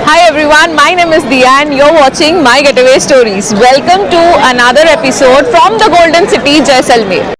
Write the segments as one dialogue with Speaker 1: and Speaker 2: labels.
Speaker 1: Hi everyone, my name is Diya and you're watching My Getaway Stories. Welcome to another episode from the Golden City, Jaisalmer.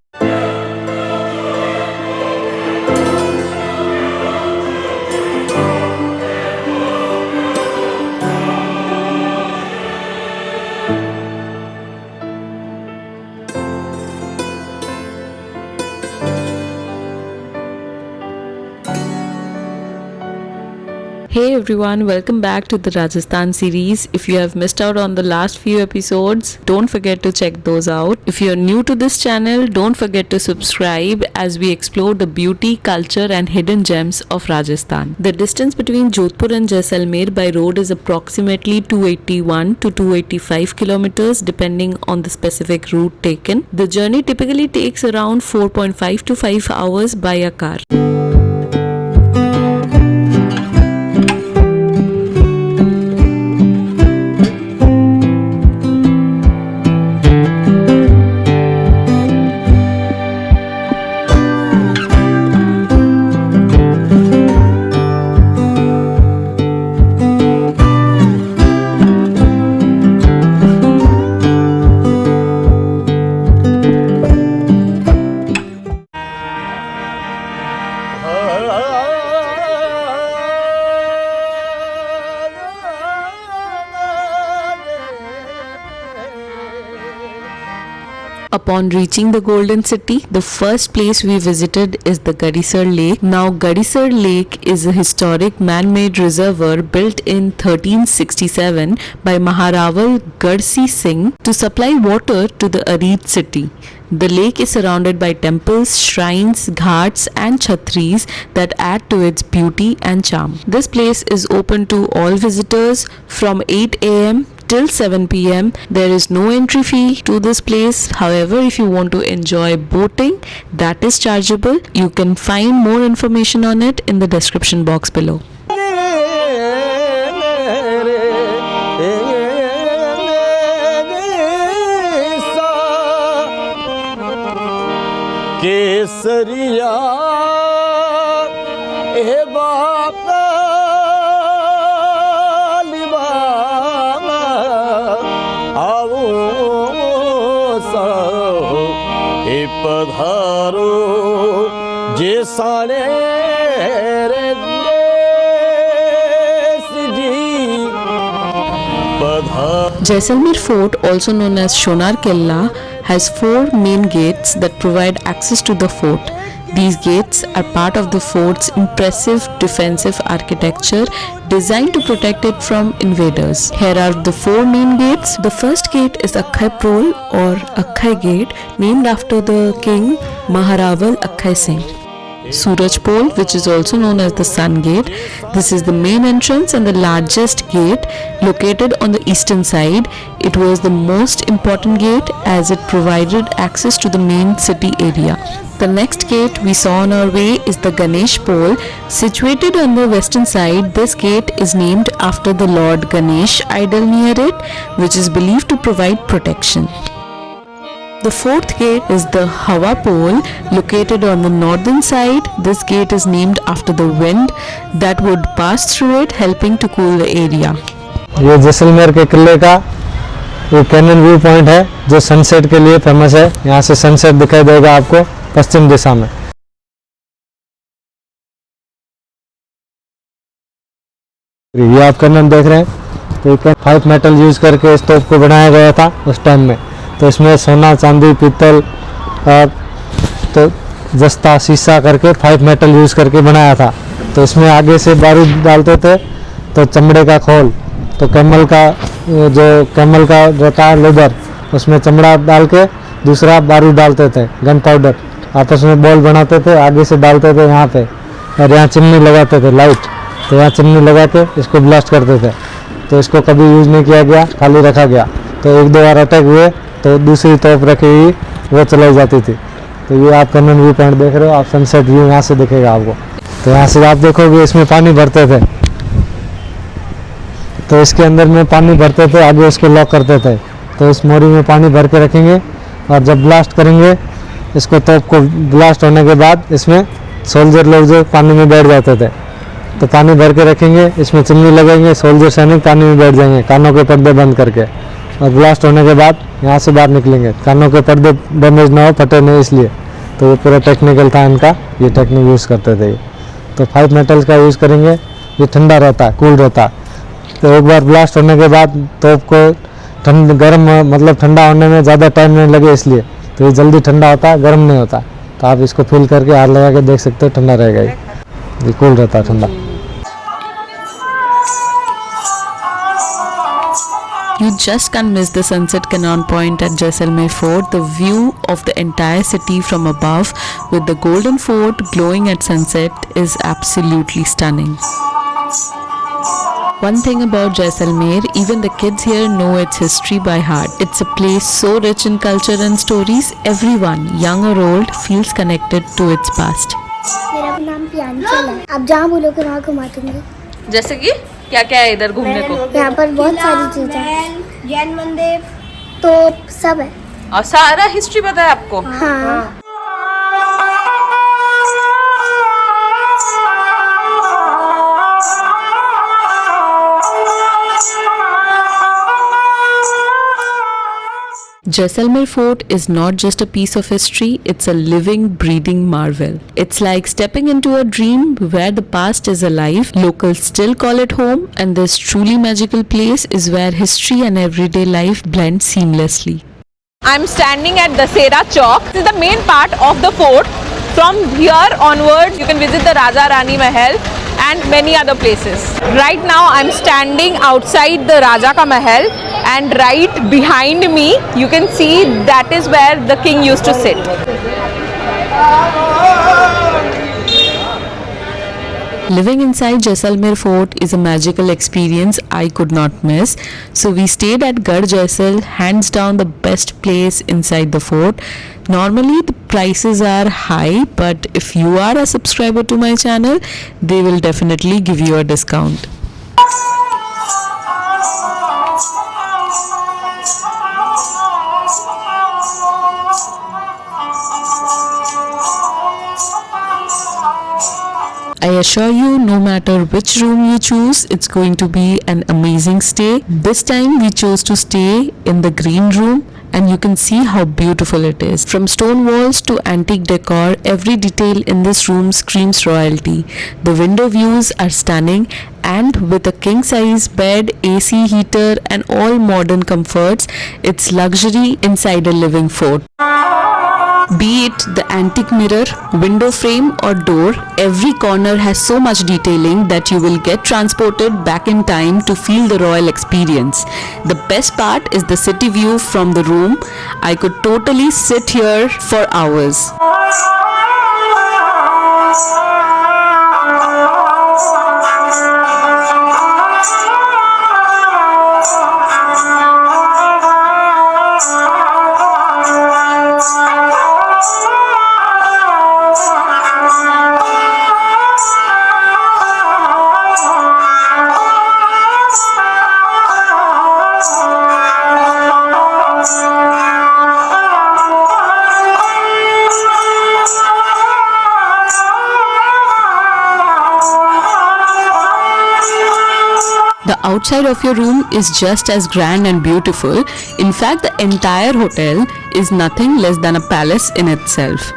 Speaker 1: Hey everyone, welcome back to the Rajasthan series. If you have missed out on the last few episodes, don't forget to check those out. If you're new to this channel, don't forget to subscribe as we explore the beauty, culture and hidden gems of Rajasthan. The distance between Jodhpur and Jaisalmer by road is approximately 281 to 285 kilometers depending on the specific route taken. The journey typically takes around 4.5 to 5 hours by a car. Upon reaching the Golden City, the first place we visited is the Gadisar Lake. Now, Gadisar Lake is a historic man-made reservoir built in 1367 by Maharaval Garsi Singh to supply water to the arid city. The lake is surrounded by temples, shrines, ghats and chhatris that add to its beauty and charm. This place is open to all visitors from 8 am till 7 pm. There is no entry fee to this place. However, if you want to enjoy boating, that is chargeable. You can find more information on it in the description box below.
Speaker 2: केसरिया ए बाबा लिबाना आओ सा ए पधारो जे साले रे देश जी पधारो.
Speaker 1: Jaisalmer Fort, also known as Sonar Killa, has 4 main gates that provide access to the fort. These gates are part of the fort's impressive defensive architecture designed to protect it from invaders. Here are the 4 main gates. The first gate is Akhai Prol or Akhai Gate, named after the king Maharaval Akhai Singh. Suraj Pol, which is also known as the Sun Gate. This is the main entrance and the largest gate located on the eastern side. It was the most important gate as it provided access to the main city area. The next gate we saw on our way is the Ganesh Pol. Situated on the western side, this gate is named after the Lord Ganesh idol near it, which is believed to provide protection. The fourth gate is the Hawa Pole, located on the northern side. This gate is named after the wind that would pass through it, helping to cool the area.
Speaker 3: ये जैसलमेर के किले का एक cannon view point है जो sunset के लिए famous है. यहाँ से सनसेट दिखाई देगा आपको पश्चिम दिशा में. ये आप कैनन देख रहे हैं, तो 5 मेटल यूज करके इस तोप को बनाया गया था उस टाइम में. तो इसमें सोना, चांदी, पीतल और तो जस्ता, शीशा करके 5 मेटल यूज़ करके बनाया था. तो इसमें आगे से बारूद डालते थे तो चमड़े का खोल, तो कैमल का रहता है लेदर, उसमें चमड़ा डाल के दूसरा बारूद डालते थे, गन पाउडर. आपस में बॉल बनाते थे, आगे से डालते थे यहाँ पे और यहाँ चिमनी लगाते थे लाइट. तो यहाँ चिमनी लगा के इसको ब्लास्ट करते थे. तो इसको कभी यूज़ नहीं किया गया, खाली रखा गया. तो 1-2 बार अटैक हुए तो दूसरी तोप रखी हुई वो चलाई जाती थी. तो ये आप कैनन व्यू पॉइंट देख रहे हो, आप सनसेट व्यू यहाँ से दिखेगा आपको. तो यहाँ से आप देखोगे इसमें पानी भरते थे, तो इसके अंदर में पानी भरते थे, आगे उसको लॉक करते थे. तो इस मोरी में पानी भर के रखेंगे और जब ब्लास्ट करेंगे इसको, तोप को ब्लास्ट होने के बाद इसमें सोल्जर लोग जो पानी में बैठ जाते थे तो पानी भर के रखेंगे, इसमें चिमनी लगेंगे, सोल्जर सैनिक पानी में बैठ जाएंगे कानों के पर्दे बंद करके, और ब्लास्ट होने के बाद यहाँ से बाहर निकलेंगे, कानों के पर्दे डैमेज ना हो, फटे नहीं, इसलिए। तो ये पूरा टेक्निकल था इनका, ये टेक्निक यूज़ करते थे ये। तो 5 मेटल्स का यूज़ करेंगे, ये ठंडा रहता है, कूल रहता है। तो एक बार ब्लास्ट होने के बाद तोप को गर्म मतलब ठंडा होने में ज़्यादा टाइम नहीं लगे, इसलिए। तो ये जल्दी ठंडा होता है, गर्म नहीं होता। तो आप इसको फील करके हाथ लगा के देख सकते हो, ठंडा रहेगा ये कूल रहता है, ठंडा।
Speaker 1: You just can't miss the sunset cannon point at Jaisalmer Fort. The view of the entire city from above with the golden fort glowing at sunset is absolutely stunning. One thing about Jaisalmer, even the kids here know its history by heart. It's a place so rich in culture and stories, everyone, young or old, feels connected to its past.
Speaker 4: मेरा नाम प्रियांशल है। आप जहाँ बोलोगे वहाँ घुमा दूंगी।
Speaker 5: जैसे कि क्या क्या है इधर घूमने को?
Speaker 4: यहाँ पर बहुत सारी चीजें हैं, जैन मंदिर तो सब है।
Speaker 5: और सारा हिस्ट्री पता है आपको?
Speaker 4: हाँ।
Speaker 1: Jaisalmer Fort is not just a piece of history, it's a living, breathing marvel. It's like stepping into a dream where the past is alive, locals still call it home, and this truly magical place is where history and everyday life blend seamlessly.
Speaker 5: I'm standing at Dasera Chowk. This is the main part of the fort. From here onwards, you can visit the Raja Rani Mahal and many other places. Right now, I'm standing outside the Raja Ka Mahal, and right behind me, you can see that is where the king used to sit.
Speaker 1: Living inside Jaisalmer Fort is a magical experience I could not miss. So we stayed at Garh Jaisal, hands down the best place inside the fort. Normally the prices are high, but if you are a subscriber to my channel, they will definitely give you a discount. I assure you, no matter which room you choose, it's going to be an amazing stay. This time we chose to stay in the green room, and you can see how beautiful it is. From stone walls to antique decor, every detail in this room screams royalty. The window views are stunning, and with a king size bed, AC heater and all modern comforts, it's luxury inside a living fort. Be it the antique mirror, window frame or door, every corner has so much detailing that you will get transported back in time to feel the royal experience. The best part is the city view from the room. I could totally sit here for hours. The outside of your room is just as grand and beautiful. In fact, the entire hotel is nothing less than a palace in itself.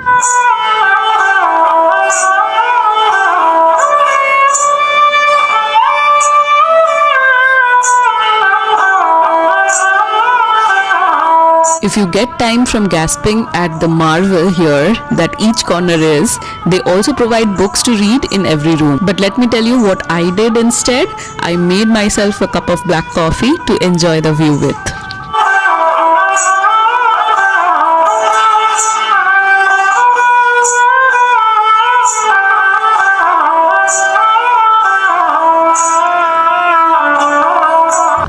Speaker 1: If you get time from gasping at the marvel here that each corner is, they also provide books to read in every room. But let me tell you what I did instead. I made myself a cup of black coffee to enjoy the view with.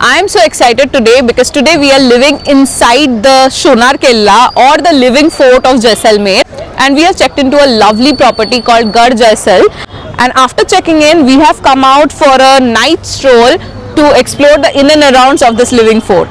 Speaker 5: I am so excited today because today we are living inside the Shonar Killa or the living fort of Jaisalmer, and we have checked into a lovely property called Garh Jaisal, and after checking in we have come out for a night stroll to explore the in and arounds of this living fort.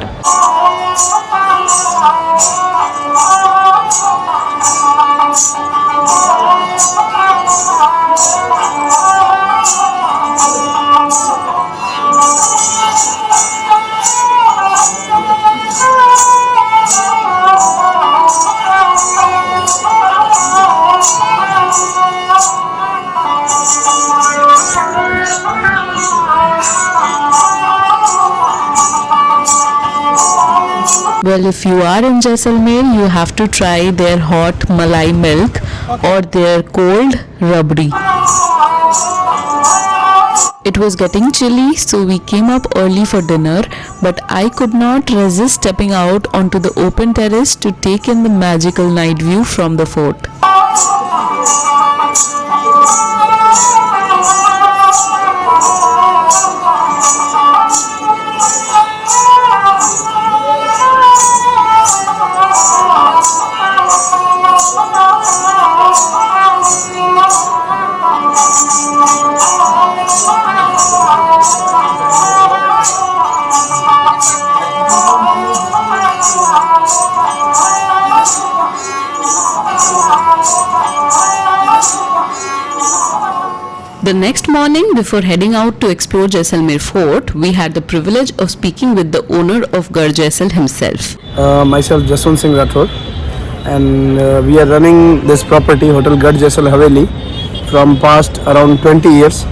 Speaker 1: Well, if you are in Jaisalmer, you have to try their hot malai milk or their cold rabdi. It was getting chilly, so we came up early for dinner, but I could not resist stepping out onto the open terrace to take in the magical night view from the fort. The next morning, before heading out to explore Jaisalmer Fort, we had the privilege of speaking with the owner of Garh Jaisal himself.
Speaker 6: Myself Jaswant Singh Rathod, and we are running this property, Hotel Garh Jaisal Haveli, from past around 20 years.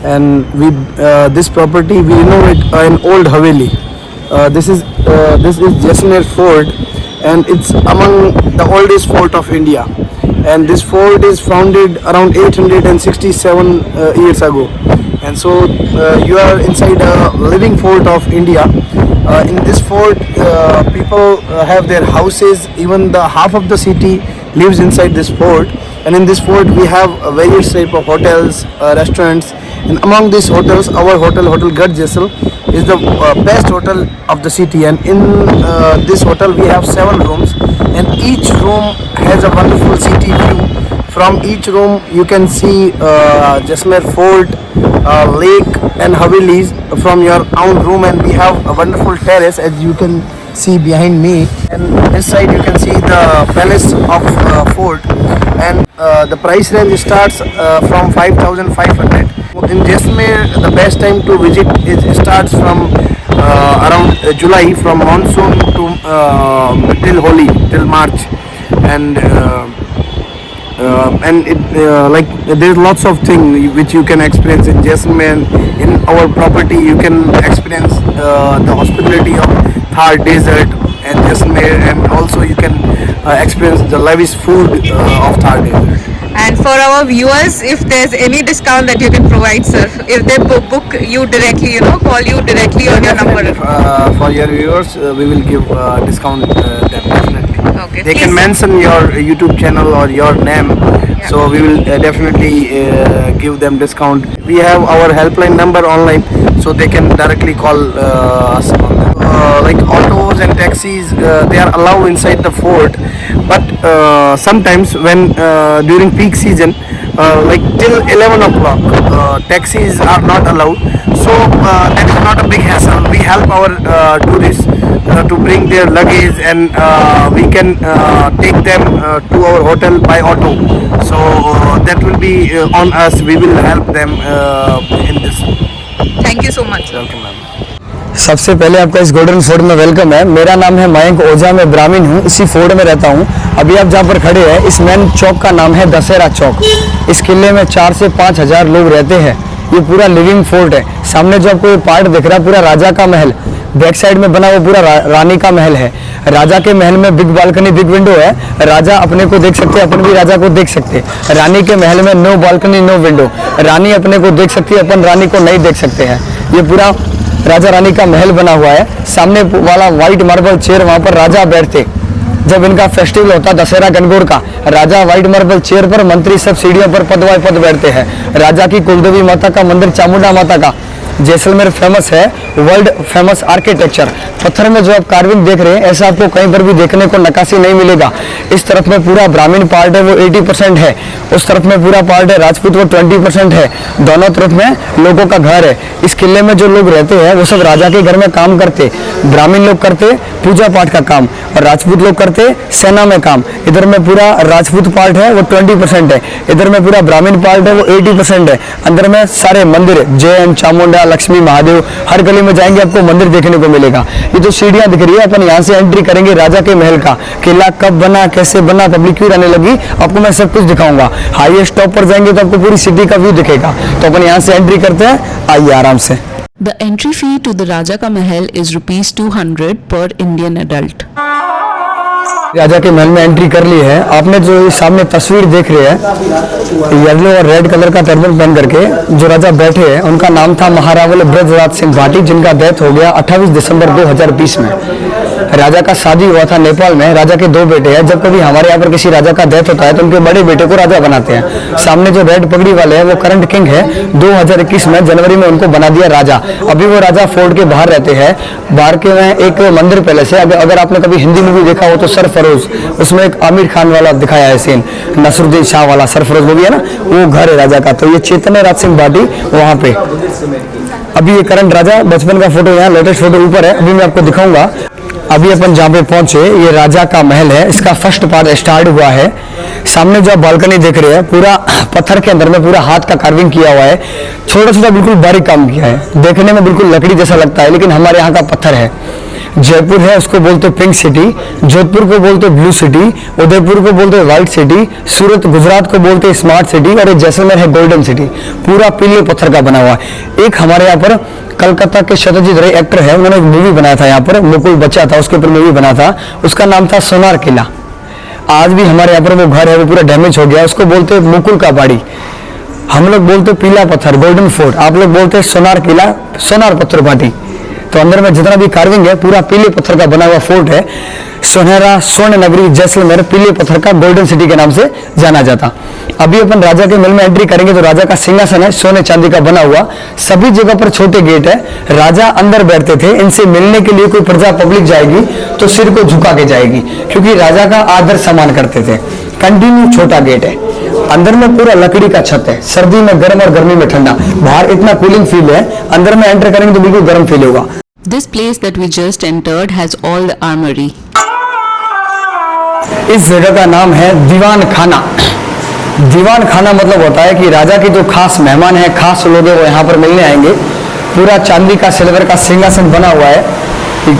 Speaker 6: And we this property we renovate an old Haveli. This is Jaisalmer Fort, and it's among the oldest fort of India. And this fort is founded around 867 years ago. And so you are inside a living fort of India. In this fort, people have their houses. Even the half of the city lives inside this fort. And in this fort, we have various type of hotels, restaurants. And among these hotels, our hotel, Hotel Garh Jaisal, is the best hotel of the city. And in this hotel, we have 7 rooms. And each room has a wonderful city view. From each room you can see Jaisalmer Fort, lake and Havelis from your own room, and we have a wonderful terrace as you can see behind me, and this side you can see the palace of fort, and the price range starts from 5,500. In Jaisalmer the best time to visit starts from around July, from monsoon to till Holi, till March, and like there's lots of things which you can experience in Jaisalmer. In our property you can experience the hospitality of Thar Desert and Jaisalmer, and also you can experience the lavish food of Thar Desert.
Speaker 5: And for our viewers, if there's any discount that you can provide, sir, if they book you directly, call you directly on your number.
Speaker 6: For your viewers, we will give discount them definitely.
Speaker 5: Okay.
Speaker 6: They can mention your YouTube channel or your name, so we will definitely give them discount. We have our helpline number online, so they can directly call us on that. Like autos and taxis, they are allowed inside the fort, but sometimes when during peak season, like till 11 o'clock, taxis are not allowed. So that is not a big hassle. We help our tourists to bring their luggage, and we can take them to our hotel by auto. So that will be on us. We will help them in this.
Speaker 5: Thank you so much.
Speaker 6: Welcome, ma'am.
Speaker 3: सबसे पहले आपका इस golden fort में welcome है। मेरा नाम है मयंक ओझा, मैं ब्राह्मण हूँ, इसी फोर्ट में रहता हूँ। अभी आप जहाँ पर खड़े हैं, इस मेन चौक का नाम है दशहरा चौक। इस किले में 4 से 5 हज़ार लोग रहते हैं। ये पूरा लिविंग फोर्ट है। सामने जो आपको ये पार्ट दिख रहा है, पूरा राजा का महल, बैक साइड में बना वो पूरा रानी का महल है। राजा के महल में बिग बालकनी, बिग विंडो है। राजा अपने को देख सकते हैं, अपन भी राजा को देख सकते हैं। रानी के महल में नो बालकनी, नो विंडो। रानी अपने को देख सकती है, अपन रानी को नहीं देख सकते हैं। ये पूरा राजा रानी का महल बना हुआ है। सामने वाला व्हाइट मार्बल चेयर, वहां पर राजा बैठते जब इनका फेस्टिवल होता दशहरा गणगौर का। राजा व्हाइट मार्बल चेयर पर, मंत्री सब सीढ़ियों पर पद बाय पद बैठते हैं। राजा की कुलदेवी माता का मंदिर, चामुंडा माता का जैसलमेर फेमस है, वर्ल्ड फेमस आर्किटेक्चर। पत्थर में जो आप कार्विंग देख रहे हैं, ऐसा आपको कहीं पर भी देखने को नक्काशी नहीं मिलेगा। इस तरफ में पूरा ब्राह्मण पार्ट है, वो 80% है। उस तरफ में पूरा पार्ट है राजपूत, वो 20% है। दोनों तरफ में लोगों का घर है। इस किले में जो लोग रहते हैं वो सब राजा के घर में काम करते। ब्राह्मण लोग करते पूजा पाठ का काम, और राजपूत लोग करते सेना में काम। इधर में पूरा राजपूत पार्ट है, वो 20% है। इधर में पूरा ब्राह्मण पार्ट है, वो 80% है। अंदर में सारे मंदिर, जैन, चामुंडा, लक्ष्मी, महादेव, हर गली में जाएंगे आपको मंदिर देखने को मिलेगा। ये जो सीढ़ियां दिख रही है, अपन यहाँ से एंट्री करेंगे राजा के महल का। किला कब बना, कैसे बना, पब्लिक क्यों रहने लगी, आपको मैं सब कुछ दिखाऊंगा। हाईएस्ट टॉप पर जाएंगे तो आपको पूरी सिटी का व्यू दिखेगा। तो अपन यहाँ से एंट्री करते हैं, आइए आराम से।
Speaker 1: The entry fee to the Raja Ka Mahal is rupees 200 per Indian adult.
Speaker 6: राजा के महल में एंट्री कर ली है। आपने जो सामने तस्वीर देख रहे हैं येलो और रेड कलर का टर्बन पहन करके जो राजा बैठे हैं उनका नाम था महारावल ब्रजराज सिंह भाटी, जिनका डेथ हो गया 28 दिसंबर 2020 में। राजा का शादी हुआ था नेपाल में। राजा के 2 बेटे हैं। जब कभी हमारे यहाँ पर किसी राजा का डेथ होता है तो उनके बड़े बेटे को राजा बनाते हैं। सामने जो रेड पगड़ी वाले हैं वो करंट किंग है। 2021 में जनवरी में उनको बना दिया राजा। अभी वो राजा फोर्ट के बाहर रहते हैं। बाहर के में एक मंदिर पैलेस है। अगर आपने कभी हिंदी मूवी देखा हो तो सरफरोज, उसमें एक आमिर खान वाला दिखाया है सीन, नसरुद्दीन शाह वाला सरफरोज मूवी है ना, वो घर है राजा का। तो ये चैतन्य राज सिंह भाटी वहाँ पे। अभी ये करंट राजा बचपन का फोटो यहाँ लेटेस्ट फोटो ऊपर है, अभी मैं आपको दिखाऊंगा। अभी अपन जहाँ पे पहुंचे ये राजा का महल है। इसका फर्स्ट पार्ट स्टार्ट हुआ है। सामने जो आप बालकनी देख रहे हैं पूरा पत्थर के अंदर में पूरा हाथ का कार्विंग किया हुआ है। छोटा छोटा बिल्कुल बारीक काम किया है। देखने में बिल्कुल लकड़ी जैसा लगता है लेकिन हमारे यहाँ का पत्थर है। जयपुर है उसको बोलते पिंक सिटी, जोधपुर को बोलते ब्लू सिटी, उदयपुर को बोलते व्हाइट सिटी, सूरत गुजरात को बोलते स्मार्ट सिटी और जैसलमेर है गोल्डन सिटी। पूरा पीले पत्थर का बना हुआ है। एक हमारे यहाँ पर कलकत्ता के सत्यजीत रे एक्टर है, उन्होंने एक मूवी बनाया था यहाँ पर, मुकुल बच्चा था उसके ऊपर मूवी बना था, उसका नाम था सोनार किला। आज भी हमारे यहाँ पर वो घर है वो पूरा डैमेज हो गया। उसको बोलते मुकुल का बाड़ी, हम लोग बोलते पीला पत्थर गोल्डन फोर्ट, आप लोग बोलते सोनार किला सोनार पत्थर भाटी। तो अंदर में जितना भी कार्विंग है पूरा पीले पत्थर का बना हुआ फोर्ट है। सुनहरा स्वर्ण नगरी जैसलमेर पीले पत्थर का गोल्डन सिटी के नाम से जाना जाता। अभी अपन राजा के महल में एंट्री करेंगे तो राजा का सिंहासन है सोने चांदी का बना हुआ। सभी जगह पर छोटे गेट है। राजा अंदर बैठते थे। इनसे मिलने के लिए कोई प्रजा पब्लिक जाएगी तो सिर को झुका के जाएगी क्योंकि राजा का आदर सम्मान करते थे। कंटिन्यू छोटा गेट है। अंदर में पूरा लकड़ी का छत है। सर्दी में गर्म और गर्मी में ठंडा। बाहर इतना कूलिंग फील है, अंदर में एंटर करेंगे तो बिल्कुल गर्म फील होगा।
Speaker 1: This place that we just entered has all the armory.
Speaker 6: इस जगह का नाम है दीवान खाना। दीवान खाना मतलब होता है कि राजा के जो खास मेहमान हैं, खास लोग हैं, वो यहाँ पर मिलने आएंगे। पूरा चांदी का सिल्वर का सिंहासन बना हुआ है।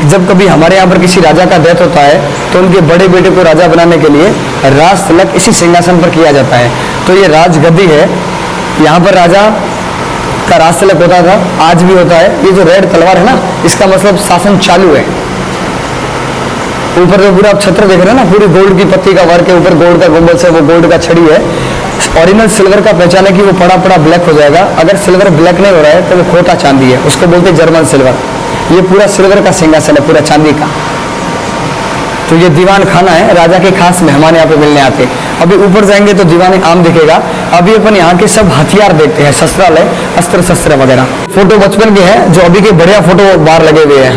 Speaker 6: जब कभी हमारे यहाँ पर किसी राजा का डेथ होता है तो उनके बड़े बेटे को राजा बनाने के लिए राज तिलक इसी सिंहासन पर किया जाता है। तो ये राजगद्दी है। यहाँ पर राजा का राज तिलक होता था, आज भी होता है। ये जो रेड तलवार है ना, इसका मतलब शासन चालू है। ऊपर जो पूरा आप छत्र देख रहे हैं ना, पूरी गोल्ड की पत्ती का वर्क है। ऊपर गोल्ड का गुंबद से वो गोल्ड का छड़ी है। ओरिजिनल सिल्वर का पहचाने की वो पड़ा पड़ा ब्लैक हो जाएगा। अगर सिल्वर ब्लैक नहीं हो रहा है तो वो खोटा चांदी है, उसको बोलते हैं जर्मन सिल्वर। ये पूरा सिल्वर का सिंहासन है, पूरा चांदी का। तो ये दीवान खाना है। राजा के खास मेहमान यहाँ पे मिलने आते हैं। अभी ऊपर जाएंगे तो दीवान आम दिखेगा। अभी अपन यहाँ के सब हथियार देखते हैं, शस्त्रालय, अस्त्र शस्त्र वगैरह। फोटो बचपन के हैं जो अभी के बढ़िया फोटो बाहर लगे हुए हैं।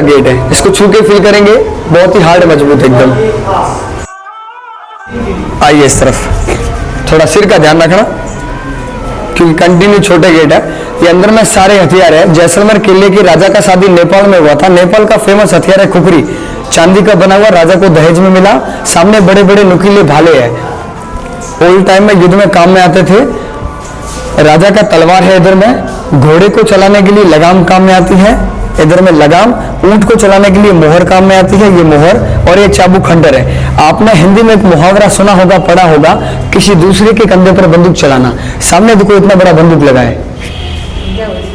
Speaker 6: गेट है, इसको छू के फील करेंगे, बहुत ही हार्ड मजबूत एकदम। आइए इस तरफ, थोड़ा सिर का ध्यान रखना क्योंकि कंटिन्यू छोटे गेट है। ये अंदर में सारे हथियार है। जैसलमेर किले की राजा का शादी नेपाल में हुआ था। नेपाल का फेमस हथियार है खुखरी, चांदी का बना हुआ, राजा को दहेज में मिला। सामने बड़े बड़े नुकीले भाले हैं, ओल्ड टाइम में युद्ध में काम में आते थे। राजा का तलवार है इधर में, घोड़े को चलाने के लिए लगाम काम में आती है। इधर में लगाम, ऊंट को चलाने के लिए मोहर काम में आती है, ये मोहर, और ये चाबुक खंडर है। आपने हिंदी में एक मुहावरा सुना होगा, पढ़ा होगा, किसी दूसरे के कंधे पर बंदूक चलाना। सामने देखो इतना बड़ा बंदूक लगा है,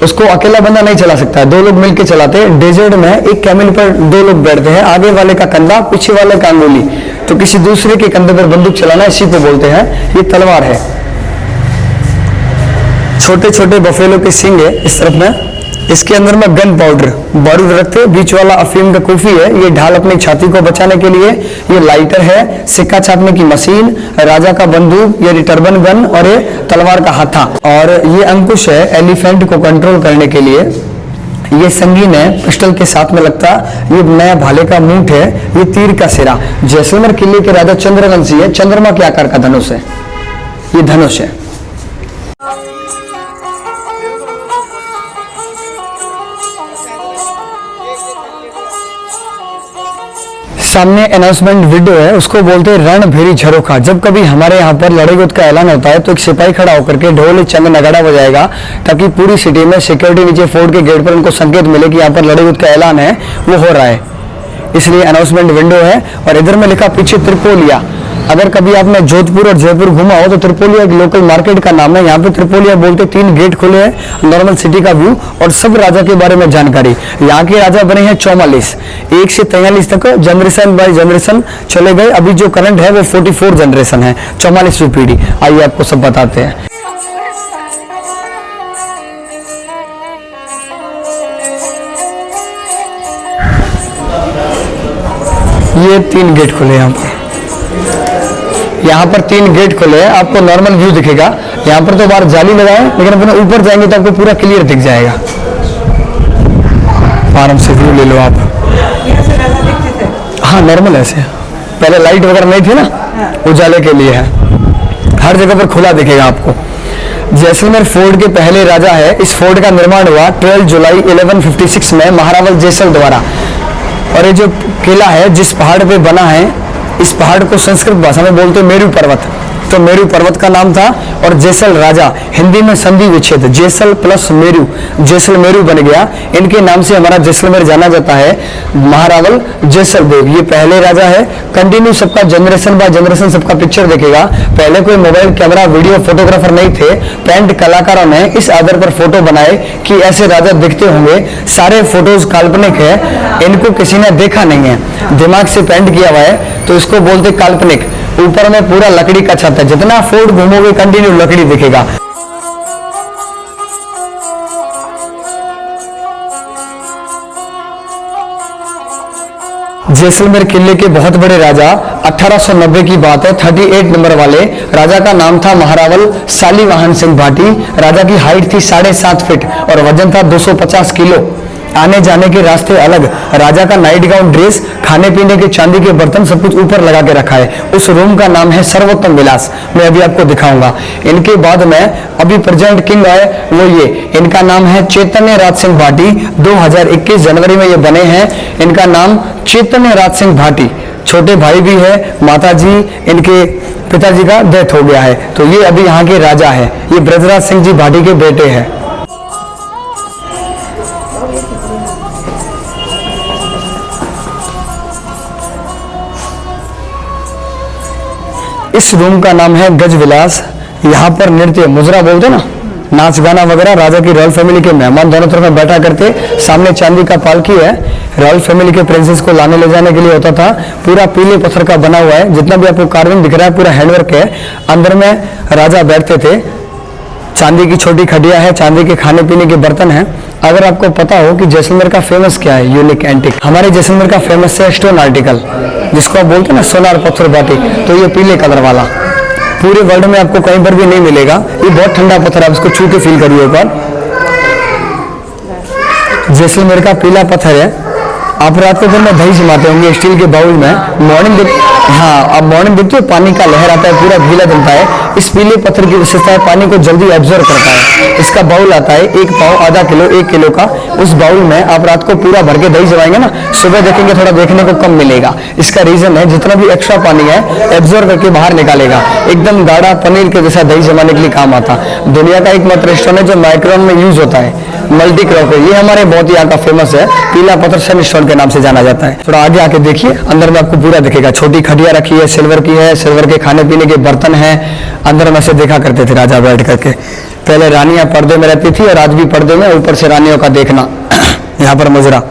Speaker 6: उसको अकेला बंदा नहीं चला सकता है, 2 लोग मिलकर चलाते हैं। डेजर्ट में एक कैमल पर 2 लोग बैठते हैं, आगे वाले का कंधा, पीछे वाले का अंगुली। तो किसी दूसरे के कंधे पर बंदूक चलाना, इसी को बोलते हैं। ये तलवार है। छोटे छोटे बफेलो के सींग है इस तरफ में। इसके अंदर में गन पाउडर, बारूद रखते। बीच वाला अफीम का कुफी है, ये ढाल अपनी छाती को बचाने के लिए। ये लाइटर है, सिक्का छापने की मशीन, राजा का बंदूक, ये टर्बन गन, और ये तलवार का हाथा। और ये अंकुश है एलिफेंट को कंट्रोल करने के लिए। ये संगीन है, पिस्टल के साथ में लगता। ये नया भाले का मूठ है। ये तीर का सिरा। जैसलमेर किले के राजा चंद्रवंशी है, चंद्रमा के आकार का धनुष है, ये धनुष है। सामने अनाउंसमेंट वीडियो है, उसको बोलते हैं रणभेरी झरोखा। जब कभी हमारे यहाँ पर लड़ाई युद्ध का ऐलान होता है तो एक सिपाही खड़ा होकर के ढोल चंग नगाड़ा बजाएगा ताकि पूरी सिटी में सिक्योरिटी नीचे फोर्ट के गेट पर उनको संकेत मिले कि यहाँ पर लड़ाई युद्ध का ऐलान है, वो हो रहा है। इसलिए अनाउंसमेंट विंडो है। और इधर में लिखा पीछे त्रिपोलिया,
Speaker 7: अगर कभी आपने जोधपुर और जयपुर घूमा हो तो त्रिपोलिया एक लोकल मार्केट का नाम है। यहाँ पे त्रिपोलिया बोलते 3 गेट खुले हैं, नॉर्मल सिटी का व्यू और सब राजा के बारे में जानकारी। यहाँ के राजा बने हैं 44, 1 से 43 तक जनरेशन बाय जनरेशन चले गए। अभी जो करंट है वो 44 जनरेशन है, 44वीं पीढ़ी। आइए आपको सब बताते हैं। ये 3 गेट खुले यहाँ पर 3 गेट खुले हैं। आपको नॉर्मल व्यू दिखेगा। यहाँ पर तो बाहर जाली लगाए, लेकिन अपने ऊपर जाएंगे तो आपको पूरा क्लियर दिख जाएगा। आराम से व्यू ले लो आप। हाँ नॉर्मल ऐसे, पहले लाइट वगैरह नहीं थी ना, उजाले के लिए है। हर जगह पर खुला दिखेगा आपको। जैसलमेर फोर्ट के पहले राजा है। इस फोर्ट का निर्माण हुआ 12 जुलाई 1156 में महारावल जैसल द्वारा। और ये जो किला है जिस पहाड़ पे बना है, इस पहाड़ को संस्कृत भाषा में बोलते मेरू पर्वत। तो मेरू पर्वत का नाम था। और जैसल राजा, हिंदी में संधि विच्छेद, जैसल प्लस मेरू, जैसलमेरू बन गया। इनके नाम से हमारा जैसलमेर जाना जाता है। महारावल जैसल देव ये पहले राजा है। कंटिन्यू सबका जनरेशन बाय जनरेशन सबका पिक्चर देखेगा। पहले कोई मोबाइल कैमरा वीडियो फोटोग्राफर नहीं थे। पेंट कलाकारों ने इस आधार पर फोटो बनाए कि ऐसे राजा दिखते होंगे। सारे फोटोज काल्पनिक है, इनको किसी ने देखा नहीं है, दिमाग से पेंट किया हुआ है, तो इसको बोलते काल्पनिक। ऊपर में पूरा लकड़ी का छत है, जितना फोर्ट घूमोगे कंटिन्यू लकड़ी दिखेगा। जैसलमेर किले के बहुत बड़े राजा 1890 की बात है, 38 नंबर वाले राजा का नाम था महारावल शालिवाहन सिंह भाटी। राजा की हाइट थी 7.5 फीट और वजन था 250 किलो। आने जाने के रास्ते अलग। राजा का नाइट गाउन, ड्रेस, खाने पीने के चांदी के बर्तन सब कुछ ऊपर लगा के रखा है। उस रूम का नाम है सर्वोत्तम विलास। मैं अभी आपको दिखाऊंगा। इनके बाद में अभी प्रेजेंट किंग आए वो ये, इनका नाम है चैतन्य राज सिंह भाटी। 2021 जनवरी में ये बने हैं। इनका नाम चैतन्य राज सिंह भाटी। छोटे भाई भी है, माता जी इनके पिताजी का डेथ हो गया है। तो ये अभी यहाँ के राजा है। ये ब्रजराज सिंह जी भाटी के बेटे हैं। इस रूम का नाम है गजविलास। यहाँ पर नृत्य, मुजरा बोलते ना, नाच गाना वगैरह। राजा की रॉयल फैमिली के मेहमान दोनों तरफ में बैठा करते। सामने चांदी का पालकी है, रॉयल फैमिली के प्रिंसेस को लाने ले जाने के लिए होता था। पूरा पीले पत्थर का बना हुआ है। जितना भी आपको कार्विंग दिख रहा है पूरा हैंडवर्क है। अंदर में राजा बैठते थे। चांदी की छोटी खटिया है, चांदी के खाने पीने के बर्तन हैं। अगर आपको पता हो कि जैसलमेर का फेमस क्या है, यूनिक एंटिक, हमारे जैसलमेर का फेमस है स्टोन आर्टिकल, जिसको आप बोलते हैं ना सोनार पत्थर बाटी। तो ये पीले कलर वाला पूरे वर्ल्ड में आपको कहीं पर भी नहीं मिलेगा। ये बहुत ठंडा पत्थर है, आप इसको छू के फील करिए एक बार। जैसलमेर का पीला पत्थर है। आप रात को दिन में दही जमाते होंगे स्टील के बाउल में। मॉर्निंग हाँ, अब मॉर्निंग देखते हो पानी का लहर आता है, पूरा गीला जमता है। इस पीले पत्थर की विशेषता है पानी को जल्दी एब्जॉर्ब करता है। इसका बाउल आता है 1 पाव, आधा किलो, 1 किलो का। उस बाउल में आप रात को पूरा भर के दही जमाएंगे ना, सुबह देखेंगे थोड़ा देखने को कम मिलेगा। इसका रीजन है जितना भी एक्स्ट्रा पानी है एब्जॉर्ब करके बाहर निकालेगा। एकदम गाढ़ा पनीर के जैसा दही जमाने के लिए काम आता। दुनिया का एकमात्र स्टोन है जो माइक्रोन में यूज होता है, मल्टी क्रॉप है। ये हमारे बहुत ही यहाँ का फेमस है। पीला पत्थर सन स्टोन के नाम से जाना जाता है। थोड़ा आगे आके देखिए, अंदर में आपको पूरा दिखेगा। छोटी खटिया रखी है, सिल्वर की है, सिल्वर के खाने पीने के बर्तन हैं। अंदर में से देखा करते थे राजा बैठ करके। पहले रानियां पर्दे में रहती थी और आज भी पर्दे में, ऊपर से रानियों का देखना। यहाँ पर मुजरा।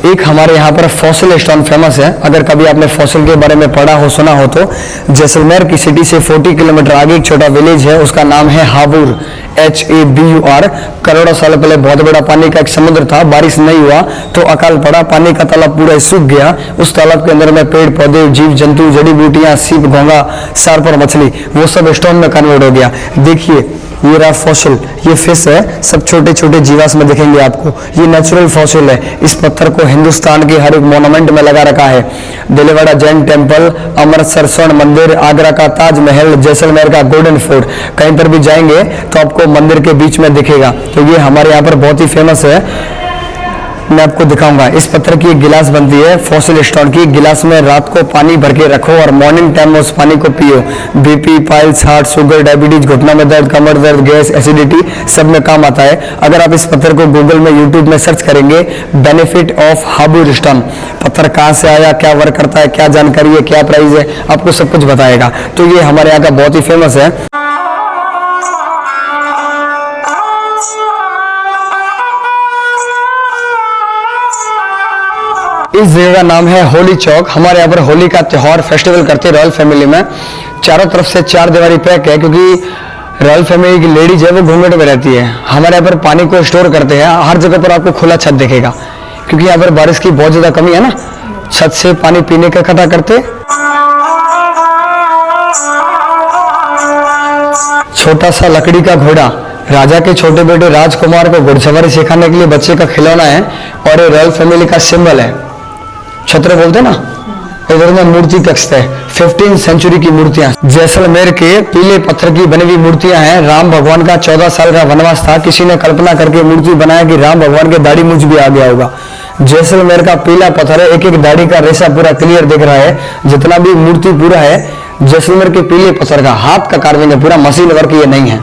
Speaker 7: एक हमारे यहाँ पर फॉसिल स्टोन फेमस है। अगर कभी आपने फॉसिल के बारे में पढ़ा हो, सुना हो तो जैसलमेर की सिटी से 40 किलोमीटर आगे एक छोटा विलेज है, उसका नाम है हाबूर, HABUR। करोड़ों साल पहले बहुत बड़ा पानी का एक समुद्र था। बारिश नहीं हुआ तो अकाल पड़ा, पानी का तालाब पूरा सूख गया। उस तालाब के अंदर में पेड़ पौधे, जीव जंतु, जड़ी बूटियां, सीप, घोंगा, सार्प और मछली, वो सब स्टोन में कन्वर्ट हो गया। देखिए ये रहा फॉसिल, ये फिश है, सब छोटे छोटे जीवाश्म में दिखेंगे आपको। ये नेचुरल फॉसिल है। इस पत्थर को हिंदुस्तान के हर एक मोनुमेंट में लगा रखा है। दिलवाड़ा जैन टेम्पल, अमृतसर स्वर्ण मंदिर, आगरा का ताजमहल, जैसलमेर का गोल्डन फोर्ट, कहीं पर भी जाएंगे तो आपको मंदिर के बीच में दिखेगा। तो ये हमारे यहाँ पर बहुत ही फेमस है। मैं आपको दिखाऊंगा। इस पत्थर की एक गिलास बनती है फॉसिल स्टोन की। गिलास में रात को पानी भर के रखो और मॉर्निंग टाइम में उस पानी को पियो। BP, piles, heart, sugar, diabetes, घुटना में दर्द, कमर दर्द, गैस, एसिडिटी सब में काम आता है। अगर आप इस पत्थर को गूगल में, यूट्यूब में सर्च करेंगे, बेनिफिट ऑफ हाबुर स्टोन, पत्थर कहाँ से आया, क्या वर्क करता है, क्या जानकारी है, क्या प्राइस है, आपको सब कुछ बताएगा। तो ये हमारे यहाँ का बहुत ही फेमस है। इस जगह का नाम है होली चौक। हमारे यहाँ पर होली का त्योहार फेस्टिवल करते हैं रॉयल फैमिली में। चारों तरफ से 4 दीवारी पैक है, क्योंकि रॉयल फैमिली की लेडीज है वो घूंघट में रहती है। हमारे यहाँ पर पानी को स्टोर करते हैं। हर जगह पर आपको खुला छत दिखेगा, क्योंकि यहाँ पर बारिश की बहुत ज्यादा कमी है ना, छत से पानी पीने का इकट्ठा करते। छोटा सा लकड़ी का घोड़ा राजा के छोटे बेटे राजकुमार को घुड़सवारी सिखाने के लिए बच्चे का खिलौना है, और ये रॉयल फैमिली का सिंबल है। छत्र बोलते ना। इधर में मूर्ति कक्ष है, 15वीं सेंचुरी की मूर्तियां, जैसलमेर के पीले पत्थर की बनी हुई मूर्तियां हैं। राम भगवान का 14 साल का वनवास था, किसी ने कल्पना करके मूर्ति बनाया कि राम भगवान के दाढ़ी मूंछ भी आ गया होगा। जैसलमेर का पीला पत्थर है, एक एक दाढ़ी का रेशा पूरा क्लियर दिख रहा है। जितना भी मूर्ति पूरा है जैसलमेर के पीले पत्थर का, हाथ का कार्विंग है, पूरा मशीन वर्क ये नहीं है।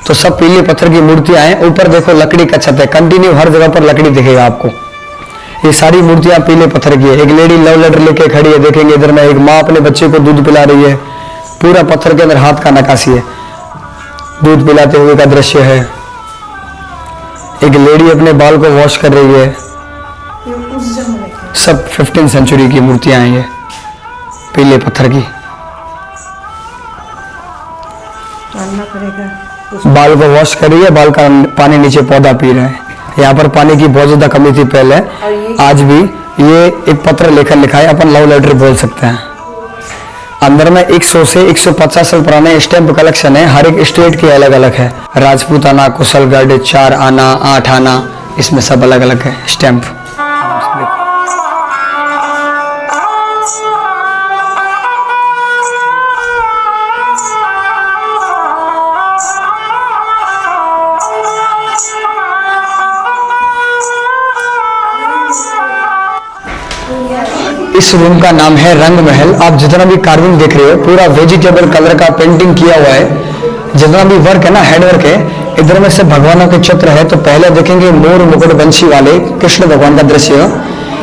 Speaker 7: तो सब पीले पत्थर की मूर्तियां हैं। ऊपर देखो लकड़ी का छत है, कंटिन्यू हर जगह पर लकड़ी दिखेगा आपको। ये सारी मूर्तियां पीले पत्थर की है। एक लेडी लव लेटर लेके खड़ी है, देखेंगे इधर में। एक माँ अपने बच्चे को दूध पिला रही है, पूरा पत्थर के अंदर हाथ का नक्काशी है, दूध पिलाते हुए का दृश्य है। एक लेडी अपने बाल को वॉश कर रही है। सब 15वीं सेंचुरी की मूर्तियां हैं ये, पीले पत्थर की। बाल को वॉश कर रही है, बाल का पानी नीचे पौधा पी रहे हैं। यहाँ पर पानी की बहुत ज्यादा कमी थी पहले, आज भी। ये एक पत्र लेखन लिखा है, अपन लव लेटर बोल सकते हैं। अंदर में 100 से 150 साल पुराने स्टैंप कलेक्शन है। हर एक स्टेट के अलग अलग है। राजपूत आना, कुशलगढ़, 4 आना, 8 आना, इसमें सब अलग अलग है स्टैंप। इस रूम का नाम है रंग महल। आप जितना भी कार्विंग देख रहे हो पूरा वेजिटेबल कलर का पेंटिंग किया हुआ है। जितना भी वर्क है ना, हैंड वर्क है। इधर में से भगवानों के चित्र है। तो पहले देखेंगे मोर मुकुट बंशी वाले कृष्ण भगवान का दृश्य,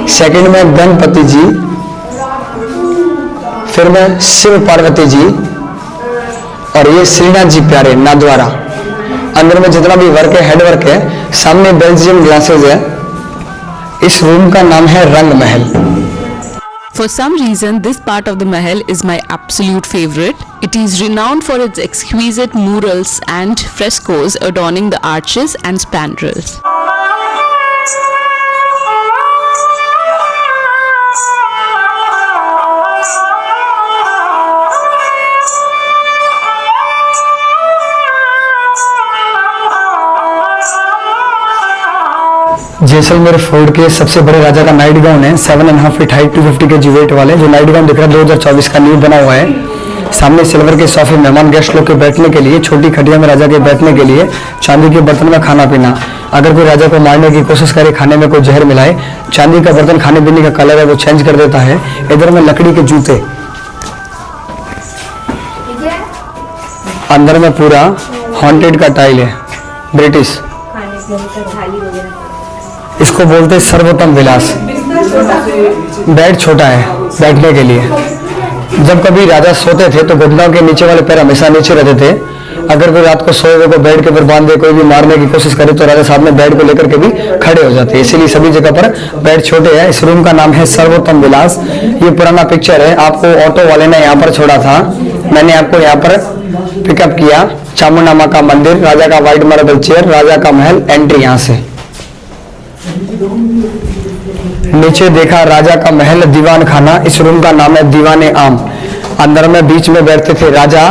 Speaker 7: सेकंड में गणपति जी, फिर में शिव पार्वती जी, और ये श्रीनाथ जी प्यारे नाथद्वारा। अंदर में जितना भी वर्क है हैंड वर्क है। सामने बेल्जियम ग्लासेस है। इस रूम का नाम है रंग महल।
Speaker 1: For some reason, this part of the Mahal is my absolute favorite. It is renowned for its exquisite murals and frescoes adorning the arches and spandrels.
Speaker 7: Jaisalmer fort के सबसे बड़े राजा का नाइट गाउन है, 7.5 फीट हाइट, 250 kg वेट वाले। जो night gown दिख रहा है 2024 का न्यू बना हुआ है। सामने सिल्वर के सोफे, मेहमान गेस्ट लोग के बैठने के लिए, छोटी खटिया में राजा के बैठने के लिए, चांदी के बर्तन में खाना पीना। अगर कोई राजा को मारने की कोशिश करे, खाने में कोई जहर मिलाए, चांदी का बर्तन खाने पीने का कलर है वो चेंज कर देता है। इधर में लकड़ी के जूते, अंदर में पूरा हॉन्टेड का टाइल है, ब्रिटिश। इसको बोलते हैं सर्वोत्तम विलास। बेड छोटा है बैठने के लिए। जब कभी राजा सोते थे तो घुटनों के नीचे वाले पैर हमेशा नीचे रहते थे। अगर कोई रात को सोए हुए को बेड के ऊपर बांध दे, कोई भी मारने की कोशिश करे तो राजा साहब में बेड को लेकर के भी खड़े हो जाते हैं। इसीलिए सभी जगह पर बेड छोटे हैं। इस रूम का नाम है सर्वोत्तम विलास। ये पुराना पिक्चर है, आपको ऑटो वाले ने यहाँ पर छोड़ा था, मैंने आपको यहाँ पर पिकअप किया। चामुंडा माँ का मंदिर, राजा का व्हाइट मार्बल चेयर, राजा का महल, एंट्री यहाँ से। नीचे देखा राजा का महल, दीवान खाना। इस रूम का नाम है दीवाने आम। अंदर में बीच में बैठते थे राजा,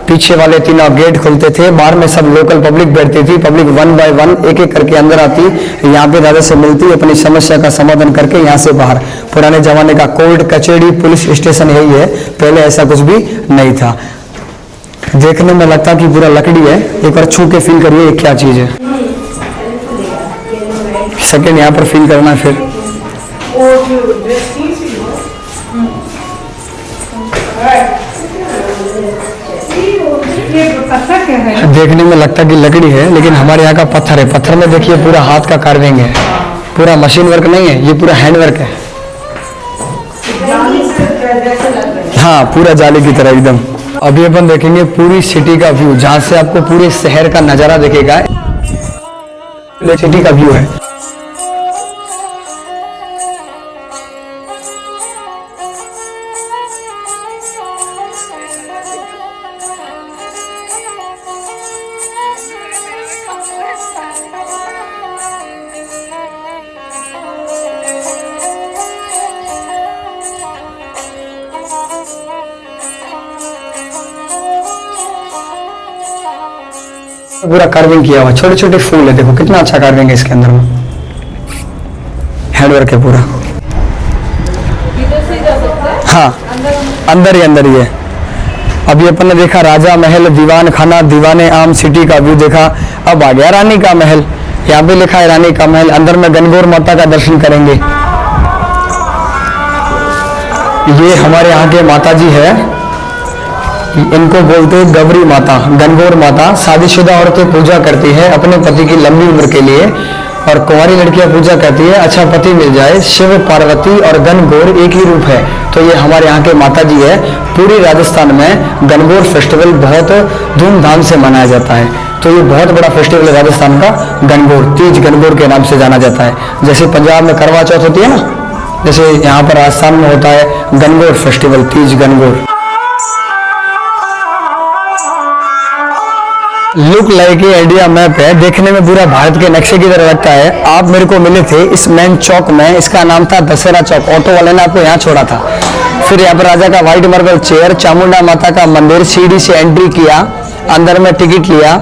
Speaker 7: पीछे वाले तीनों गेट खुलते थे, बाहर में सब लोकल पब्लिक बैठती थी। पब्लिक 1 बाय 1 एक एक करके अंदर आती, यहाँ पे राजा से मिलती, अपनी समस्या का समाधान करके यहाँ से बाहर। पुराने जमाने का कोर्ट, कचहरी, पुलिस स्टेशन यही है, पहले ऐसा कुछ भी नहीं था। देखने में लगता कि पूरा लकड़ी है, एक बार छू के फील करिए क्या चीज है। सेकंड यहाँ पर फील करना फिर। देखने में लगता कि लकड़ी है, लेकिन हमारे यहाँ का पत्थर है। पत्थर में देखिए पूरा हाथ का कार्विंग है, पूरा मशीन वर्क नहीं है, ये पूरा हैंड वर्क है। हाँ, पूरा जाली की तरह एकदम। अभी अपन देखेंगे पूरी सिटी का व्यू, जहाँ से आपको पूरे शहर का नजारा दिखेगा। सिटी का व्यू है। पूरा कार्विंग किया हुआ, छोटे छोटे फूल है, देखो कितना अच्छा कार्विंग है इसके अंदर में, हैंडवर्क है पूरा। हाँ, अंदर ही है। अभी अपन ने देखा राजा महल, दीवान खाना, दीवाने आम, सिटी का व्यू देखा। अब आ गया रानी का महल। यहाँ पे लिखा है रानी का महल। अंदर में गणगौर माता का दर्शन करेंगे। ये हमारे यहाँ के माता जी है, इनको बोलते हैं गौरी माता, गणगौर माता। शादीशुदा औरतें पूजा करती है अपने पति की लंबी उम्र के लिए, और कुंवारी लड़कियां पूजा करती है अच्छा पति मिल जाए। शिव, पार्वती और गणगौर एक ही रूप है। तो ये हमारे यहाँ के माता जी है। पूरी राजस्थान में गणगौर फेस्टिवल बहुत धूमधाम से मनाया जाता है। तो ये बहुत बड़ा फेस्टिवल है राजस्थान का, गणगौर तीज, गणगौर के नाम से जाना जाता है। जैसे पंजाब में करवा चौथ होती है ना, जैसे यहाँ पर राजस्थान में होता है Gangaur festival, Teej Gangaur. Look like India map है, देखने में पूरा भारत के नक्शे की तरह लगता है। आप मेरे को मिले थे इस मेन चौक में, इसका नाम था दशहरा चौक। ऑटो वाले ने आपको यहाँ छोड़ा था। फिर यहाँ पर राजा का व्हाइट मार्बल चेयर, चामुंडा माता का मंदिर, सीढ़ी से एंट्री किया, अंदर में टिकट लिया,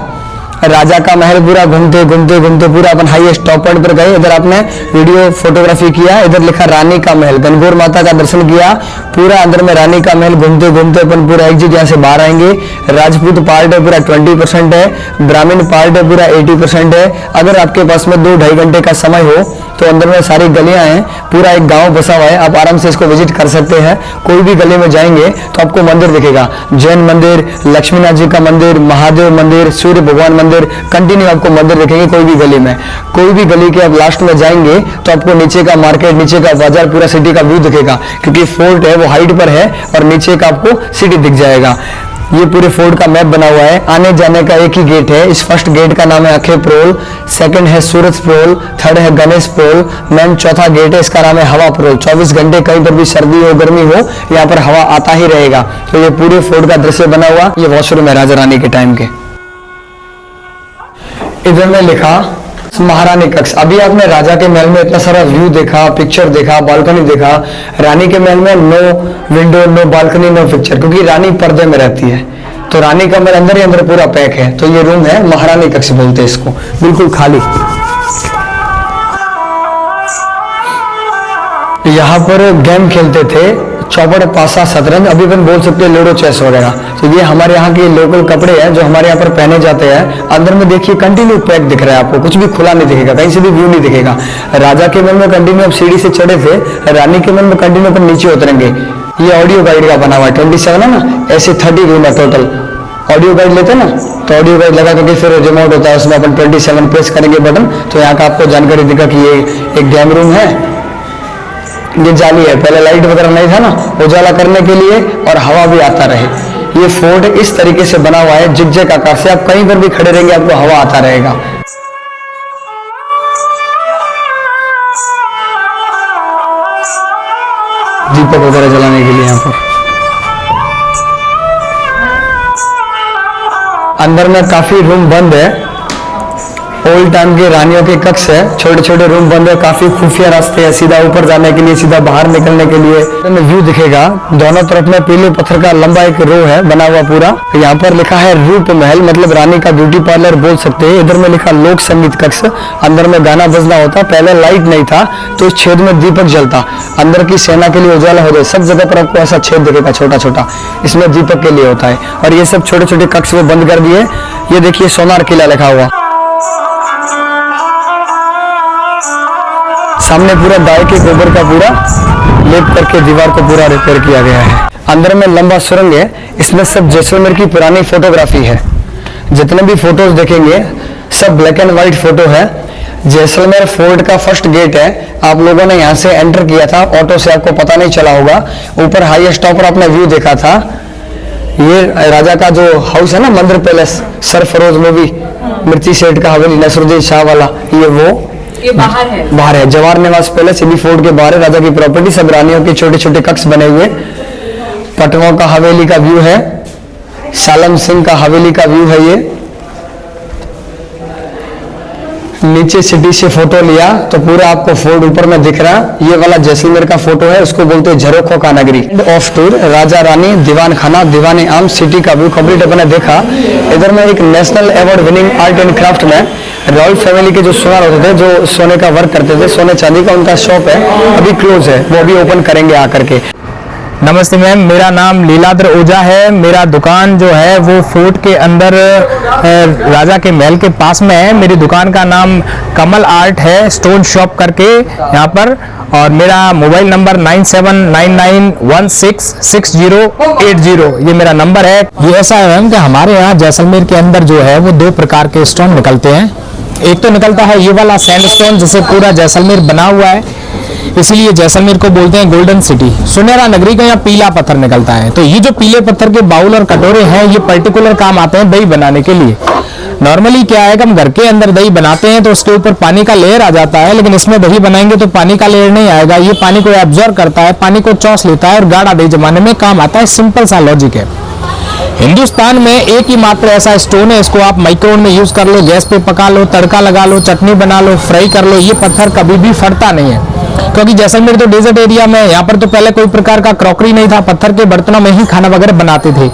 Speaker 7: राजा का महल पूरा घूमते घूमते घूमते पूरा अपन हाईएस्ट टॉप पॉइंट पर गए। इधर आपने वीडियो फोटोग्राफी किया, इधर लिखा रानी का महल, गणगौर माता का दर्शन किया। पूरा अंदर में रानी का महल घूमते घूमते अपन पूरा एग्जिट यहाँ से बाहर आएंगे। राजपूत पार्ट है पूरा 20% है, ब्राह्मण पार्ट है पूरा 80% है। अगर आपके पास में 2-2.5 घंटे का समय हो तो अंदर में सारी गलियां हैं, पूरा एक गांव बसा हुआ है। आप आराम से इसको विजिट कर सकते हैं। कोई भी गली में जाएंगे तो आपको मंदिर दिखेगा, जैन मंदिर, लक्ष्मीनाथ जी का मंदिर, महादेव मंदिर, सूर्य भगवान मंदिर, कंटिन्यू आपको मंदिर दिखेंगे कोई भी गली में। कोई भी गली के आप लास्ट में जाएंगे तो आपको नीचे का मार्केट, नीचे का बाजार, पूरा सिटी का व्यू दिखेगा, क्योंकि फोर्ट है वो हाइट पर है और नीचे का आपको सिटी दिख जाएगा। ये पूरे फोर्ट का मैप बना हुआ है। आने जाने का एक ही गेट है। इस फर्स्ट गेट का नाम है अखे प्रोल, सेकंड है सूरज प्रोल, थर्ड है गणेश प्रोल, मैन चौथा गेट है, इसका नाम है हवा प्रोल। 24 घंटे कहीं पर भी सर्दी हो गर्मी हो यहाँ पर हवा आता ही रहेगा। तो ये पूरे फोर्ट का दृश्य बना हुआ। ये वॉशरूम है राजा रानी के टाइम के। इधर में लिखा महारानी कक्ष। अभी आपने राजा के महल में इतना सारा व्यू देखा, पिक्चर देखा, बालकनी देखा। रानी के महल में no window, no balcony, no picture, क्योंकि रानी पर्दे में रहती है। तो रानी का महल अंदर ही अंदर पूरा पैक है। तो ये रूम है महारानी कक्ष बोलते हैं इसको, बिल्कुल खाली। यहाँ पर गेम खेलते थे, चौपड़, पासा, शतरंज, अभी अपन बोल सकते हैं लूडो, चेस वगैरह। तो ये हमारे यहाँ के लोकल कपड़े हैं जो हमारे यहाँ पर पहने जाते हैं। अंदर में देखिए कंटिन्यू पैक दिख रहा है आपको, कुछ भी खुला नहीं दिखेगा, कहीं से भी व्यू नहीं दिखेगा। राजा के महल में कंटिन्यू आप सीढ़ी से चढ़े थे, रानी के महल में कंटिन्यू अपन नीचे उतरेंगे। ये ऑडियो गाइड का बना हुआ है, 27 है ना, ऐसे 30 रूम है टोटल। ऑडियो गाइड लेते ना, तो ऑडियो गाइड लगा करके फिर रिमोट होता है, उसमें अपन 27 प्रेस करेंगे बटन, तो यहाँ का आपको जानकारी देगा कि ये एक गेम रूम है। ये जाली है, पहले लाइट वगैरह नहीं था ना, उजाला करने के लिए और हवा भी आता रहे। ये फोर्ट इस तरीके से बना हुआ है, जिगजैग आकार से। आप कहीं पर भी खड़े रहेंगे आपको हवा आता रहेगा। दीपक वगैरह जलाने के लिए यहाँ पर। अंदर में काफी रूम बंद है, ओल्ड टाइम के रानियों के कक्ष है, छोटे छोटे रूम बंद है, काफी खुफिया रास्ते हैं सीधा ऊपर जाने के लिए, सीधा बाहर निकलने के लिए। व्यू दिखेगा दोनों तरफ में पीले पत्थर का लंबा एक रो है बना हुआ पूरा। यहाँ पर लिखा है रूप महल, मतलब रानी का ब्यूटी पार्लर बोल सकते हैं। इधर में लिखा लोक संगीत कक्ष, अंदर में गाना बजना होता। पहले लाइट नहीं था तो इस छेद में दीपक जलता, अंदर की सेना के लिए उजाला हो जाए। सब जगह पर आपको ऐसा छेद दिखेगा छोटा छोटा, इसमें दीपक के लिए होता है। और ये सब छोटे छोटे कक्ष वो बंद कर दिए। ये देखिए सोनार किला लिखा हुआ। सामने पूरा गाय के गोबर का पूरा लेप करके दीवार को पूरा रिपेयर किया गया है। अंदर में लंबा सुरंग है, इसमें सब जैसलमेर की पुरानी फोटोग्राफी है। जितने भी फोटोज देखेंगे सब ब्लैक एंड व्हाइट फोटो है। जैसलमेर फोर्ट का फर्स्ट गेट है, आप लोगों ने यहाँ से एंटर किया था, ऑटो से आपको पता नहीं चला होगा। ऊपर हाईएस्ट टॉप पर आपने व्यू देखा था। ये राजा का जो हाउस है ना, मंदिर पैलेस, सरफरोज मूवी, मिर्ची सेठ का हवेली, नसरुद्दीन शाह वाला, ये बाहर है। जवाहर निवास पैलेस ये भी फोर्ट के बाहर है, राजा की प्रॉपर्टी, सब रानियों के छोटे छोटे कक्ष बने हुए। पटवा का हवेली का व्यू है, सालम सिंह का हवेली का व्यू है। ये नीचे सिटी से फोटो लिया तो पूरा आपको फोर्ट ऊपर में दिख रहा। ये वाला जैसलमेर का फोटो है, उसको बोलते हैं झरोखों का नगरी। ऑफ टूर राजा रानी, दीवान खाना, दीवान आम, सिटी का व्यू कंप्लीट अपने देखा। इधर में एक national award winning art and craft में रॉयल फैमिली के जो सोनार होते थे, जो सोने का वर्क करते थे, सोने चांदी का उनका शॉप है, अभी क्लोज है, वो अभी ओपन करेंगे आकर के।
Speaker 8: नमस्ते मैम, मेरा नाम लीलाद्र ओझा है। मेरा दुकान जो है वो फोर्ट के अंदर राजा के महल के पास में है। मेरी दुकान का नाम कमल आर्ट है, स्टोन शॉप करके यहाँ पर। और मेरा मोबाइल नंबर 9799166080 ये मेरा नंबर है। ये ऐसा है मैम कि हमारे यहाँ जैसलमेर के अंदर जो है वो दो प्रकार के स्टोन निकलते हैं। एक तो निकलता है ये वाला सैंडस्टोन, जिससे पूरा जैसलमेर बना हुआ है, इसीलिए जैसलमेर को बोलते हैं गोल्डन सिटी। सुनहरा नगरी का यहाँ पीला पत्थर निकलता है। तो ये जो पीले पत्थर के बाउल और कटोरे हैं, ये पर्टिकुलर काम आते हैं दही बनाने के लिए। नॉर्मली क्या है कि हम घर के अंदर दही बनाते हैं तो उसके ऊपर पानी का लेयर आ जाता है, लेकिन इसमें दही बनाएंगे तो पानी का लेयर नहीं आएगा। ये पानी को एब्जॉर्ब करता है, पानी को चौंस लेता है और गाढ़ा दही जमाने में काम आता है। सिंपल सा लॉजिक है। हिंदुस्तान में एक ही मात्र ऐसा स्टोन है, इसको आप माइक्रोवेव में यूज कर लो, गैस पे पका लो, तड़का लगा लो, चटनी बना लो, फ्राई कर लो, ये पत्थर कभी भी फटता नहीं है। क्योंकि जैसलमेर तो डेजर्ट एरिया में, यहाँ पर तो पहले कोई प्रकार का क्रॉकरी नहीं था, पत्थर के बर्तनों में ही खाना वगैरह बनाते थे।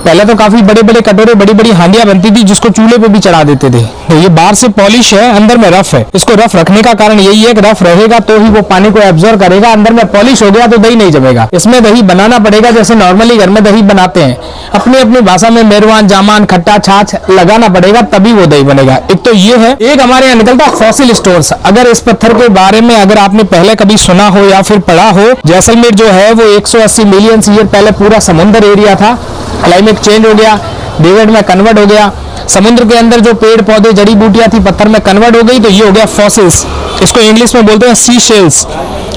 Speaker 8: पहले तो काफी बड़े बड़े कटोरे, बड़ी बड़ी हांडियां बनती थी, जिसको चूल्हे पे भी चढ़ा देते थे। तो ये बाहर से पॉलिश है, अंदर में रफ है। इसको रफ रखने का कारण यही है कि रफ रहेगा तो ही वो पानी को एब्जॉर्ब करेगा, अंदर में पॉलिश हो गया तो दही नहीं जमेगा। इसमें दही बनाना पड़ेगा जैसे नॉर्मली घर में दही बनाते हैं, अपनी अपनी भाषा में मेरवान, जामान, खट्टा, छाछ लगाना पड़ेगा, तभी वो दही बनेगा। एक तो ये है। एक हमारे यहाँ निकलता है फॉसिल स्टोन्स। अगर इस पत्थर के बारे में अगर आपने पहले कभी सुना हो या फिर पढ़ा हो, जैसलमेर जो है वो 180 मिलियन ईयर पहले पूरा समुद्र एरिया था। क्लाइमेट चेंज हो गया, डेजर्ट में कन्वर्ट हो गया। समुद्र के अंदर जो पेड़ पौधे जड़ी बूटियां थी पत्थर में कन्वर्ट हो गई, तो ये हो गया फॉसिल्स। इसको इंग्लिश में बोलते हैं सी शेल्स,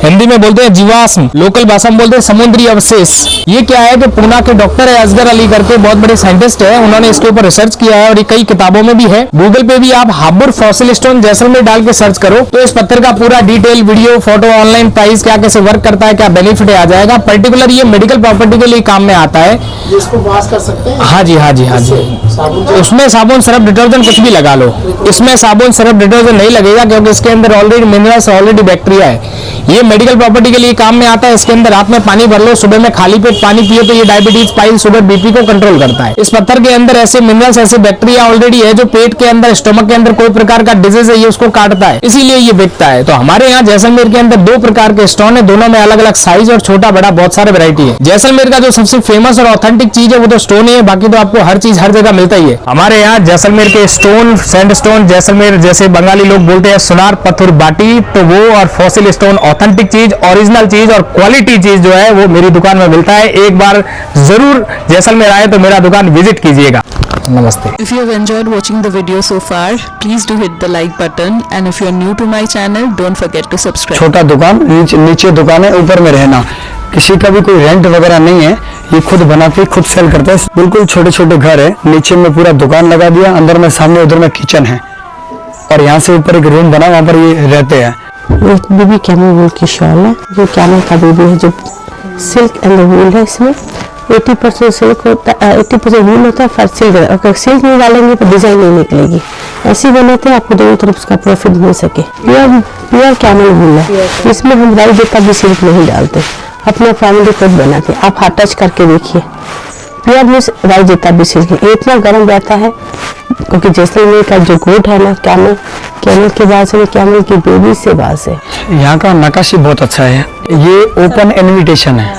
Speaker 8: हिंदी में बोलते हैं जीवाश्म, लोकल भाषा में बोलते हैं समुद्री अवशेष। ये क्या है कि पुणे के डॉक्टर है असगर अली करके, बहुत बड़े साइंटिस्ट है, उन्होंने इसके ऊपर रिसर्च किया है और ये कई किताबों में भी है। गूगल पे भी आप हाबुर फॉसिल स्टोन जैसलमेर डाल के सर्च करो तो इस पत्थर का पूरा detail video, photo, online price, क्या कैसे वर्क करता है, क्या बेनिफिट आ जाएगा। पर्टिकुलर ये मेडिकल प्रॉपर्टी के लिए काम में आता है।
Speaker 9: इसको वॉश कर सकते हैं?
Speaker 8: हाँ जी, हाँ जी, हाँ जी। उसमें साबुन, सर्फ, डिटर्जेंट कुछ भी लगा लो। इसमें साबुन, सर्फ, डिटर्जेंट नहीं लगेगा क्योंकि इसके अंदर ऑलरेडी मिनरल्स, ऑलरेडी बैक्टीरिया है। ये मेडिकल प्रॉपर्टी के लिए काम में आता है। इसके अंदर रात में पानी भर लो, सुबह में खाली पेट पानी पियो तो ये डायबिटीज, पाइल, शुगर, बीपी को कंट्रोल करता है। इस पत्थर के अंदर ऐसे मिनरल्स, ऐसे बैक्टीरिया ऑलरेडी है जो पेट के अंदर, स्टोमक के अंदर कोई प्रकार का डिजीज है, ये उसको काटता है, इसीलिए ये बिकता है। तो हमारे यहाँ जैसलमेर के अंदर दो प्रकार के स्टोन है, दोनों में अलग अलग साइज और छोटा बड़ा बहुत सारे वैरायटी है। जैसलमेर का जो सबसे फेमस और ऑथेंटिक चीज है वो तो स्टोन है, बाकी तो आपको हर चीज हर जगह मिलता ही है। हमारे यहाँ जैसलमेर के स्टोन, सैंडस्टोन, जैसलमेर जैसे बंगाली लोग बोलते हैं सुनार पत्थर बाटी, तो वो और फॉसिल स्टोन ऑथेंटिक चीज, ओरिजिनल चीज और क्वालिटी चीज जो है वो मेरी दुकान में मिलता है। एक बार जरूर जैसलमेर आए तो मेरा दुकान विजिट कीजिएगा। नमस्ते।
Speaker 1: If you have enjoyed watching the video so far, please do hit the like button, and if you are new to my channel, don't forget to subscribe.
Speaker 7: छोटा दुकान, नीचे दुकान है, ऊपर में रहना। किसी का भी कोई रेंट वगैरह नहीं है, ये खुद बना के खुद सेल करता है। बिल्कुल छोटे छोटे घर है, नीचे में पूरा दुकान लगा दिया, अंदर में सामने उधर में किचन है और यहाँ से ऊपर एक रूम बना, वहाँ पर ये रहते हैं।
Speaker 10: एक बेबी कैमल वूल की शॉल है, जो कैमल का बेबी है, जो सिल्क एंड वूल है। इसमें 80% सिल्क होता है, 80% वूल होता है, फिर सिल्क। अगर सिल्क नहीं डालेंगे तो डिजाइन नहीं निकलेगी। ऐसे बनाते हैं आपको दोनों तरफ उसका प्रॉफिट मिल सके। प्योर कैमल वूल है, इसमें हम राई देता भी सिल्क नहीं डालते, अपना फैमिली खुद बनाते। आप हाथ टच करके देखिए, प्योर में राई देता भी सिल्क इतना गर्म रहता है क्योंकि जैसलमेर का जो गोट है ना, कैमल के बाद से, कैमल की बेबी से बाद से।
Speaker 7: यहाँ का नक्काशी बहुत अच्छा है। ये ओपन इनविटेशन है,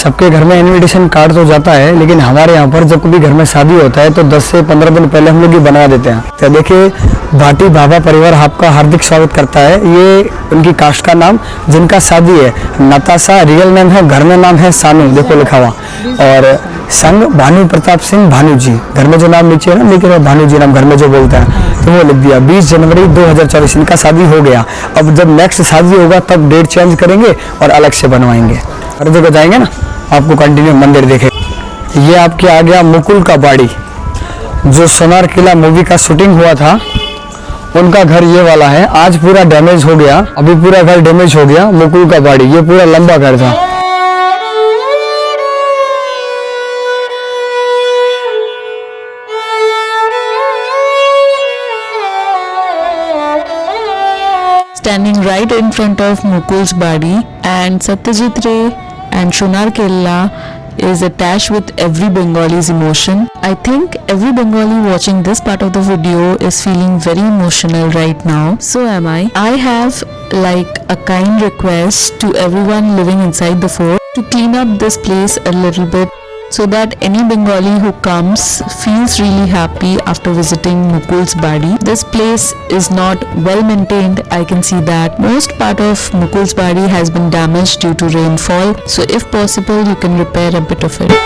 Speaker 7: सबके घर में इनविटेशन कार्ड तो जाता है, लेकिन हमारे यहाँ पर जब कभी घर में शादी होता है तो 10 से 15 दिन पहले हम लोग ये बना देते हैं। तो देखिए भाटी बाबा परिवार आपका हार्दिक स्वागत करता है। ये उनकी कास्ट का नाम, जिनका शादी है नताशा, रियल नेम है, घर में नाम है सानू, देखो लिखा हुआ, और संग भानु प्रताप सिंह भानु जी, घर में जो नाम नीचे है ना लिखे हुए भानु जी नाम, घर में जो बोलते हैं तो वो लिख दिया। 20 जनवरी 2024 इनका शादी हो गया। अब जब नेक्स्ट शादी होगा तब डेट चेंज करेंगे और अलग से बनवाएंगे। हर जगह जाएंगे ना, आपको कंटिन्यू मंदिर देखे। ये आपके आ गया मुकुल का बाड़ी, जो सोनार किला मूवी का शूटिंग हुआ था उनका घर ये वाला है। आज पूरा डैमेज हो गया, अभी पूरा घर डैमेज हो गया। मुकुल का बाड़ी ये पूरा लंबा घर था।
Speaker 1: Standing right in front of Mukul's Badi and Satyajit Ray and Shonar Kella is attached with every Bengali's emotion. I think every Bengali watching this part of the video is feeling very emotional right now. So am I. I have like a kind request to everyone living inside the fort to clean up this place a little bit, so that any Bengali who comes feels really happy after visiting Mukul's Badi. This place is not well maintained. I can see that most part of Mukul's Badi has been damaged due to rainfall. So if possible, you can repair a bit of it.